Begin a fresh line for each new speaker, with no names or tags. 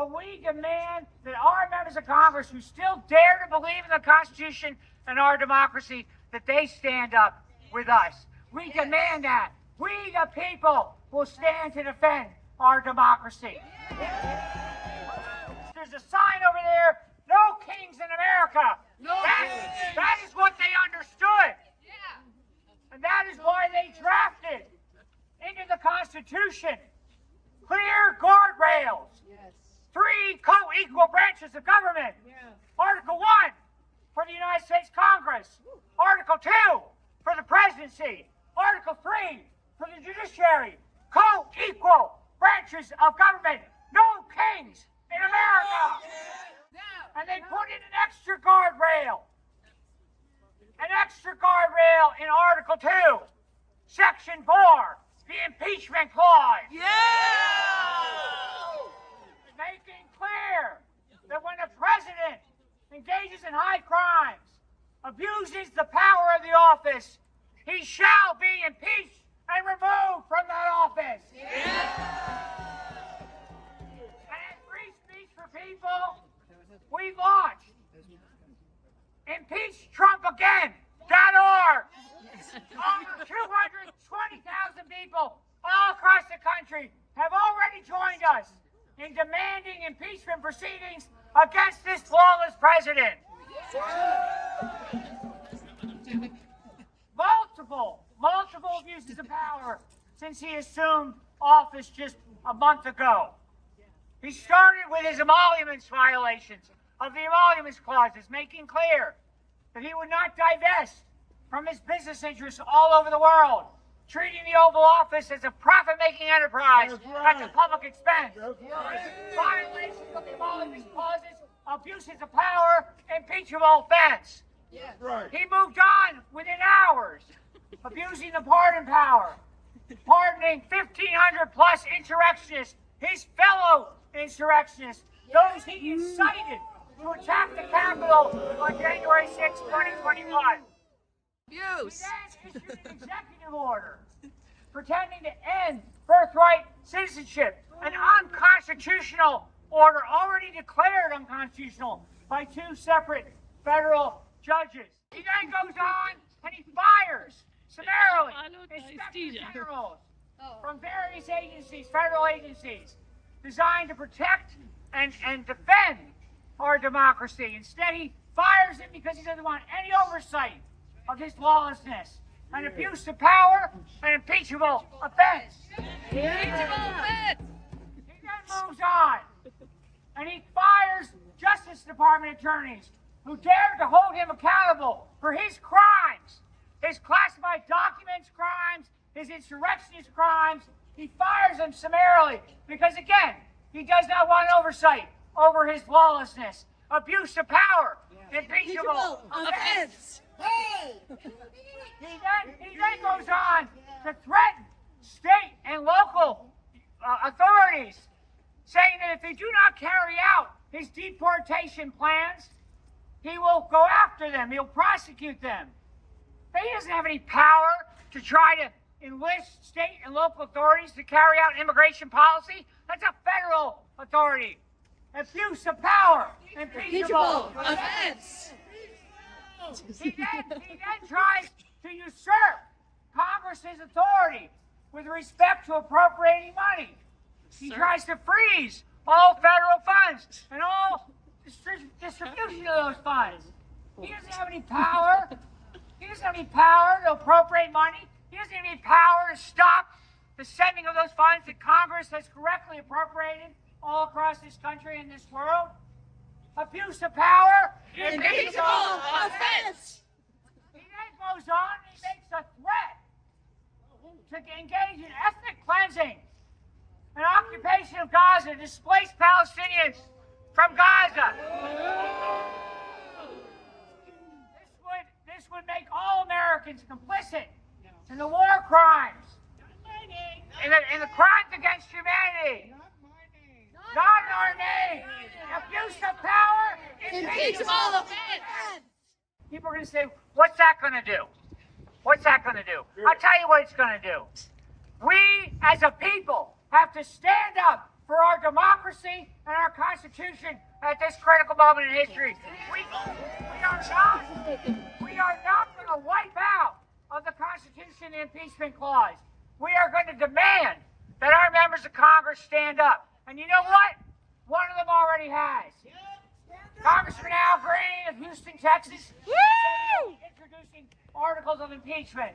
but we demand that our members of Congress who still dare to believe in the Constitution and our democracy, that they stand up with us. We demand that. We, the people, will stand to defend our democracy. There's a sign over there, no kings in America. That is what they understood. And that is why they drafted into the Constitution clear guardrails. Three co-equal branches of government. Article 1 for the United States Congress. Article 2 for the presidency. Article 3 for the judiciary. Co-equal branches of government. No kings in America. And they put in an extra guardrail. An extra guardrail in Article 2, Section 4, the impeachment clause. Making clear that when the president engages in high crimes, abuses the power of the office, he shall be impeached and removed from that office. And at Free Speech for People, we launched ImpeachTrumpAgain.org. Over 220,000 people all across the country have already joined us in demanding impeachment proceedings against this lawless president. Multiple abuses of power since he assumed office just a month ago. He started with his emoluments violations of the emoluments clauses, making clear that he would not divest from his business interests all over the world, treating the Oval Office as a profit-making enterprise at the public expense. Violations of the emoluments clauses, abuses of power, impeachable offense. He moved on within hours, abusing the pardon power, pardoning 1,500 plus insurrectionists, his fellow insurrectionists, those he incited to attack the Capitol on January 6, 2021. He then issued an executive order pretending to end birthright citizenship, an unconstitutional order already declared unconstitutional by two separate federal judges. He then goes on and he fires summarily inspector generals from various agencies, federal agencies, designed to protect and defend our democracy. Instead, he fires him because he doesn't want any oversight of his lawlessness, an abuse of power, an impeachable offense. He then moves on, and he fires Justice Department attorneys who dare to hold him accountable for his crimes, his classified documents crimes, his insurrectionist crimes. He fires them summarily because, again, he does not want oversight over his lawlessness, abuse of power, impeachable offense. He then goes on to threaten state and local authorities, saying that if they do not carry out his deportation plans, he will go after them, he'll prosecute them. But he doesn't have any power to try to enlist state and local authorities to carry out immigration policy. That's a federal authority. Abuse of power, impeachable offense. He then tries to usurp Congress's authority with respect to appropriating money. He tries to freeze all federal funds and all distribution of those funds. He doesn't have any power. He doesn't have any power to appropriate money. He doesn't have any power to stop the sending of those funds that Congress has correctly appropriated all across this country and this world. Abuse of power, impeachable offense. He then goes on and he makes a threat to engage in ethnic cleansing, an occupation of Gaza, displace Palestinians from Gaza. This would make all Americans complicit in the war crimes, in the crimes against humanity. Not in our name. Abuse of power, impeachable offense. People are going to say, what's that going to do? What's that going to do? I'll tell you what it's going to do. We, as a people, have to stand up for our democracy and our Constitution at this critical moment in history. We are not going to wipe out of the Constitution the impeachment clause. We are going to demand that our members of Congress stand up. And you know what? One of them already has. Congressman Al Green of Houston, Texas, is introducing articles of impeachment.